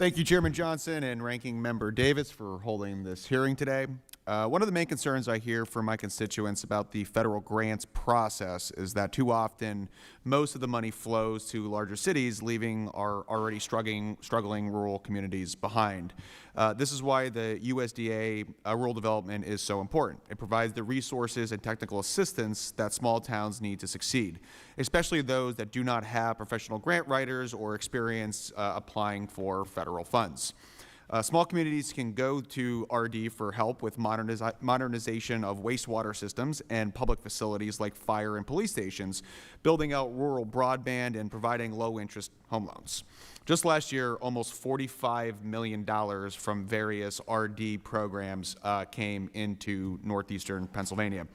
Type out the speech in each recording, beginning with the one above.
Thank you, Chairman Johnson and Ranking Member Davis, for holding this hearing today. One of the main concerns I hear from my constituents about the federal grants process is that too often most of the money flows to larger cities, leaving our already struggling rural communities behind. This is why the USDA rural development is so important. It provides the resources and technical assistance that small towns need to succeed, especially those that do not have professional grant writers or experience applying for federal funds. Small communities can go to RD for help with modernization of wastewater systems and public facilities like fire and police stations, building out rural broadband, and providing low-interest home loans. Just last year, almost $45 million from various RD programs came into northeastern Pennsylvania.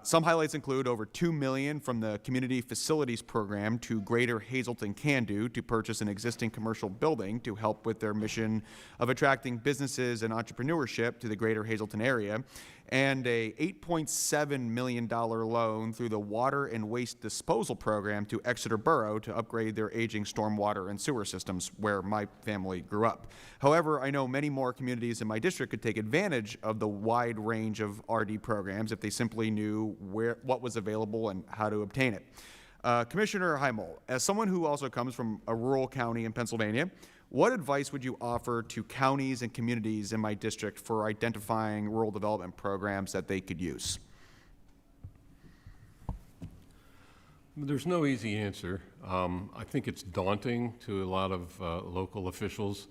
Some highlights include over $2 million from the Community Facilities Program to Greater Hazleton Can-Do to purchase an existing commercial building to help with their mission of attracting businesses and entrepreneurship to the Greater Hazleton area, and a $8.7 million loan through the Water and Waste Disposal Program to Exeter Borough to upgrade their aging stormwater and sewer systems, where my family grew up. However, I know many more communities in my district could take advantage of the wide range of RD programs if they simply knew what was available and how to obtain it. Commissioner Heimel, as someone who also comes from a rural county in Pennsylvania, what advice would you offer to counties and communities in my district for identifying rural development programs that they could use? There's no easy answer. I think it's daunting to a lot of local officials.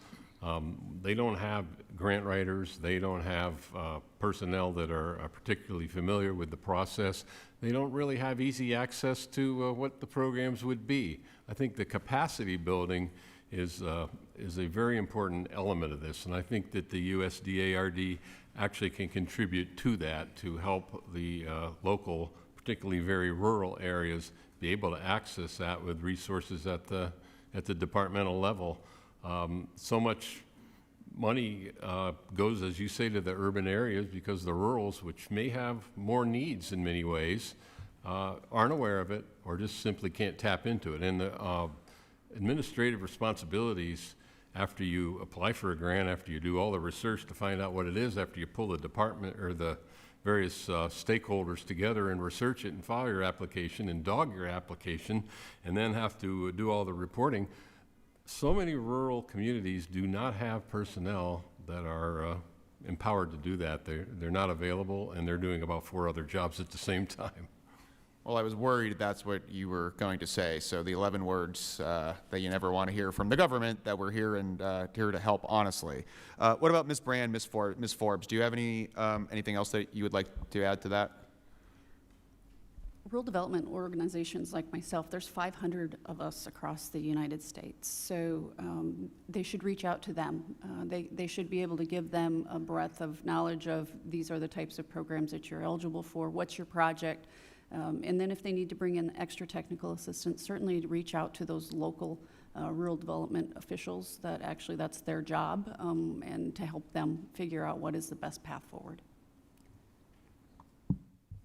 They don't have grant writers. They don't have personnel that are particularly familiar with the process. They don't really have easy access to what the programs would be. I think the capacity building is a very important element of this, and I think that the USDA-RD actually can contribute to that to help the local, particularly very rural areas, be able to access that with resources at the departmental level. So much money goes, as you say, to the urban areas because the rurals, which may have more needs in many ways, aren't aware of it or just simply can't tap into it. And the administrative responsibilities after you apply for a grant, after you do all the research to find out what it is, after you pull the department or the various stakeholders together and research it and file your application and dog your application and then have to do all the reporting. So many rural communities do not have personnel that are empowered to do that. They're not available, and they're doing about 4 other jobs at the same time. Well, I was worried that's what you were going to say. So the 11 words that you never want to hear from the government, that we're here and here to help honestly. What about Ms. Brand, Ms. Forbes? Do you have anything else that you would like to add to that? Rural development organizations like myself, there's 500 of us across the United States, so they should reach out to them. They should be able to give them a breadth of knowledge of these are the types of programs that you're eligible for, what's your project, and then if they need to bring in extra technical assistance, certainly reach out to those local rural development officials that actually that's their job, and to help them figure out what is the best path forward.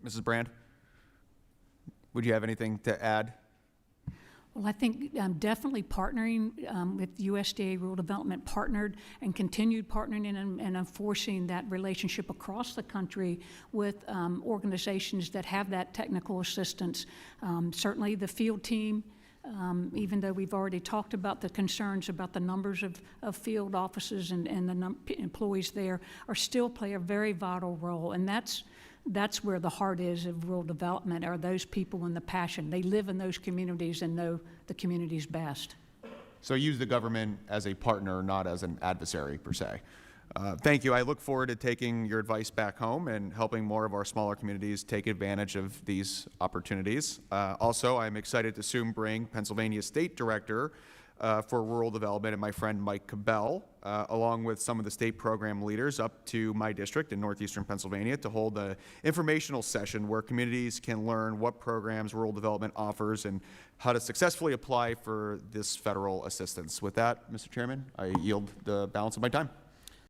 Mrs. Brand? Would you have anything to add? Well, I think definitely partnering with USDA Rural Development partnered and continued partnering and enforcing that relationship across the country with organizations that have that technical assistance. Certainly the field team, even though we've already talked about the concerns about the numbers of field offices and the employees there, are still play a very vital role, and that's where the heart is of rural development, are those people and the passion. They live in those communities and know the communities best. So use the government as a partner, not as an adversary per se. Thank you. I look forward to taking your advice back home and helping more of our smaller communities take advantage of these opportunities. Also, I'm excited to soon bring Pennsylvania State Director for Rural Development and my friend Mike Cabell, along with some of the state program leaders up to my district in northeastern Pennsylvania to hold an informational session where communities can learn what programs rural development offers and how to successfully apply for this federal assistance. With that, Mr. Chairman, I yield the balance of my time.